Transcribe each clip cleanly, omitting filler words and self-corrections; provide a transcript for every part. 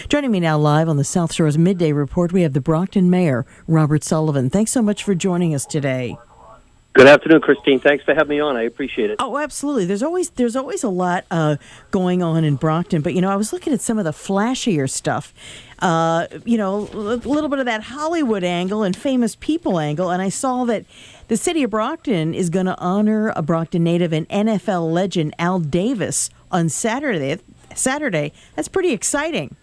Joining me now live on the South Shore's Midday Report, we have the Brockton Mayor Robert Sullivan. Thanks so much for joining us today. Good afternoon, Christine. Thanks for having me on. I appreciate it. Oh, absolutely. There's always a lot going on in Brockton, but I was looking at some of the flashier stuff. A little bit of that Hollywood angle and famous people angle, and I saw that the city of Brockton is going to honor a Brockton native and NFL legend Al Davis on Saturday. That's pretty exciting.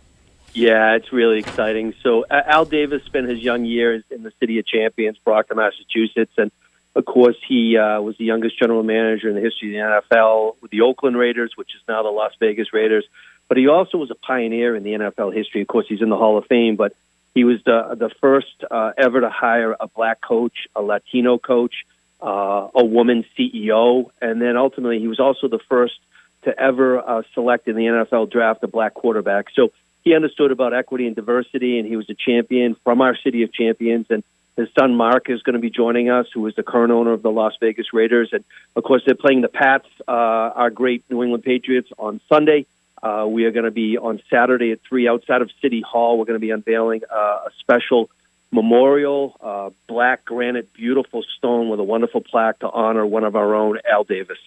Yeah, it's really exciting. So Al Davis spent his young years in the city of champions, Brockton, Massachusetts, and of course, he was the youngest general manager in the history of the NFL with the Oakland Raiders, which is now the Las Vegas Raiders. But he also was a pioneer in the NFL history. Of course, he's in the Hall of Fame, but he was the first ever to hire a black coach, a Latino coach, a woman CEO, and then ultimately he was also the first to ever select in the NFL draft a black quarterback. So he understood about equity and diversity, and he was a champion from our city of champions. And his son, Mark, is going to be joining us, who is the current owner of the Las Vegas Raiders. And, of course, they're playing the Pats, our great New England Patriots, on Sunday. We are going to be on Saturday at 3 outside of City Hall. We're going to be unveiling a special memorial, black granite, beautiful stone with a wonderful plaque to honor one of our own, Al Davis.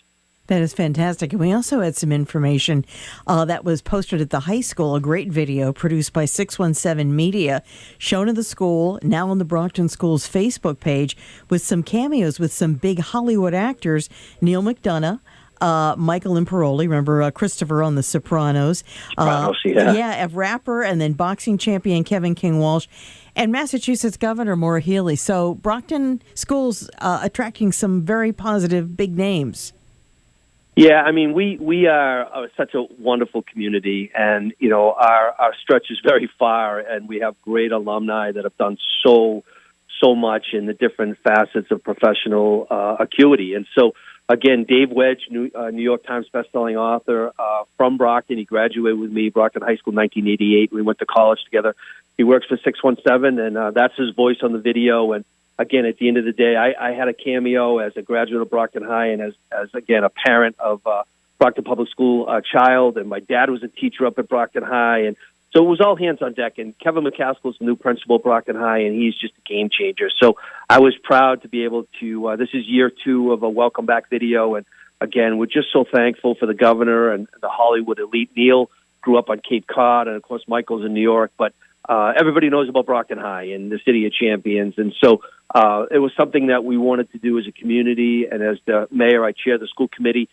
That is fantastic. And we also had some information that was posted at the high school, a great video produced by 617 Media, shown in the school, now on the Brockton School's Facebook page, with some cameos with some big Hollywood actors, Neil McDonough, Michael Imperoli, remember Christopher on The Sopranos. A rapper, and then boxing champion Kevin King Walsh, and Massachusetts Governor Maura Healey. So Brockton School's attracting some very positive big names. Yeah, I mean, we are such a wonderful community, and, our stretch is very far, and we have great alumni that have done so much in the different facets of professional acuity. And so, again, Dave Wedge, New York Times bestselling author from Brockton. He graduated with me, Brockton High School, 1988. We went to college together. He works for 617, and that's his voice on the video. And again, at the end of the day, I had a cameo as a graduate of Brockton High and as again, a parent of Brockton Public School child, and my dad was a teacher up at Brockton High, and so it was all hands on deck. And Kevin McCaskill is the new principal at Brockton High, and he's just a game changer. So I was proud to be able to, this is year 2 of a welcome back video, and again, we're just so thankful for the governor and the Hollywood elite. Neil grew up on Cape Cod, and of course, Michael's in New York, but everybody knows about Brockton High and the city of champions. And so it was something that we wanted to do as a community. And as the mayor, I chair the school committee.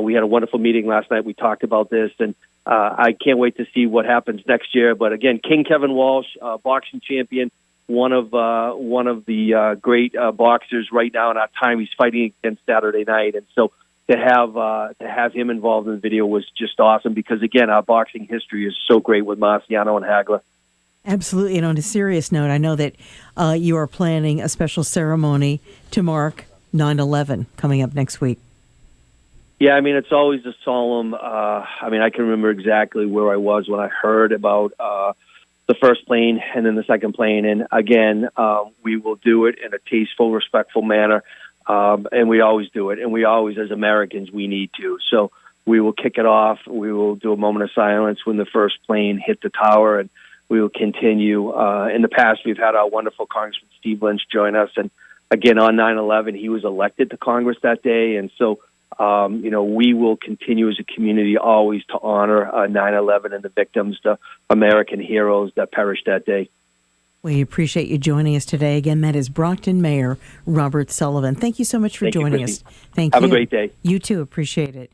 We had a wonderful meeting last night. We talked about this, and I can't wait to see what happens next year. But again, King Kevin Walsh, boxing champion, one of the great boxers right now in our time. He's fighting against Saturday night. And so to have him involved in the video was just awesome because, again, our boxing history is so great with Marciano and Hagler. Absolutely. And on a serious note, I know that you are planning a special ceremony to mark 9/11 coming up next week. Yeah, I mean, it's always a solemn, I can remember exactly where I was when I heard about the first plane and then the second plane. And again, we will do it in a tasteful, respectful manner. And we always do it. And we always, as Americans, we need to. So we will kick it off. We will do a moment of silence when the first plane hit the tower, and we will continue. In the past, we've had our wonderful Congressman Steve Lynch join us. And again, on 9/11, he was elected to Congress that day. And so, we will continue as a community always to honor 9/11 and the victims, the American heroes that perished that day. We appreciate you joining us today. Again, that is Brockton Mayor Robert Sullivan. Thank you so much for joining us. Thank you. Have a great day. You too. Appreciate it.